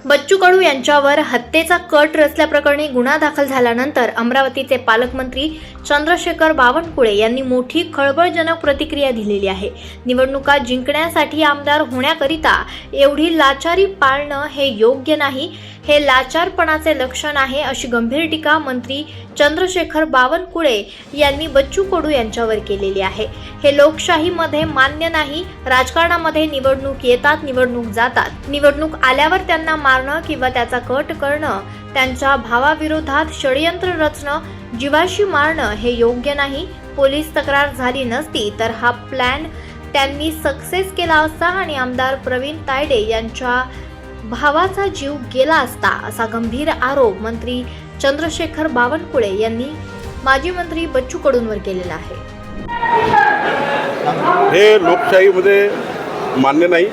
बच्चू कडू यांच्यावर हत्येचा कट रचल्याप्रकरणी गुन्हा दाखल झाल्यानंतर अमरावतीचे पालकमंत्री चंद्रशेखर बावनकुळे यांनी मोठी खळबळजनक प्रतिक्रिया दिलेली आहे। निवडणुका जिंकण्यासाठी आमदार होण्याकरिता एवढी लाचारी पाळणं हे योग्य नाही, हे लाचारपणाचे लक्षण आहे, अशी गंभीर टीका मंत्री चंद्रशेखर बावनकुळे यांनी बच्चू कडू यांच्यावर केलेली आहे। हे लोकशाहीमध्ये मान्य नाही। राजकारणामध्ये निवडणूक येतात, निवडणूक जातात। निवडणूक आल्यावर त्यांना मारणं किंवा त्याचा कट करणं, त्यांच्या भावाविरोधात षडयंत्र रचणं, जीवाशी मारणं हे योग्य नाही। पोलीस तक्रार झाली नसती तर हा प्लॅन त्यांनी सक्सेस केला असता आणि आमदार प्रवीण तायडे यांच्या भावाचा जीव गेला असता, असा गंभीर आरोप मंत्री चंद्रशेखर बावनकुळे यांनी माजी मंत्री बच्चू कडूंवर केलेला आहे। हे लोकशाहीमध्ये मान्य नाही।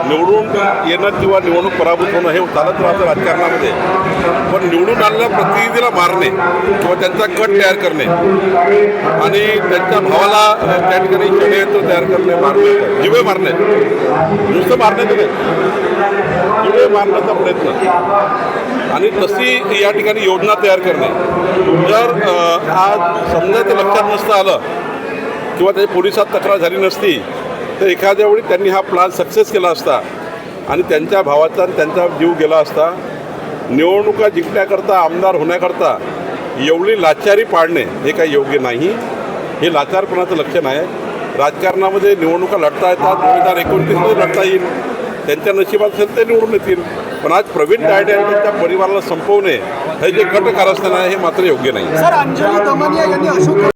निवडून येणं किंवा निवडणूक पराभूत होणं हे चालत राहतं राजकारणामध्ये, पण निवडून आलेल्या प्रतिनिधीला मारणे किंवा त्यांचा कट तयार करणे आणि त्यांच्या भावाला त्या ठिकाणी षडयंत्र तयार करणे, मारणे, जीवे मारणे, नुसतं मारण्याचं नाही, जीवे मारण्याचा प्रयत्न आणि तशी या ठिकाणी योजना तयार करणे। जर आज समजा ते लक्षात नसतं आलं किंवा त्याच्या पोलिसात तक्रार झाली नसती तर एखाद्या वेळी त्यांनी हा प्लॅन सक्सेस केला असता आणि त्यांच्या भावाचा आणि त्यांचा जीव गेला असता। निवडणुका जिंकण्याकरता, आमदार होण्याकरता एवढी लाचारी पाळणे हे काही योग्य नाही, हे लाचारपणाचं लक्षण आहे। राजकारणामध्ये निवडणुका लढता येतात, 2029मध्ये लढता येईल, त्यांच्या नशिबात असेल ते निवडून येतील, पण आज प्रवीण तायडे आणि त्यांच्या परिवाराला संपवणे हे जे कट कारस्थान आहे हे मात्र योग्य नाही। सर, अंजली दमनिया यांनी अशोक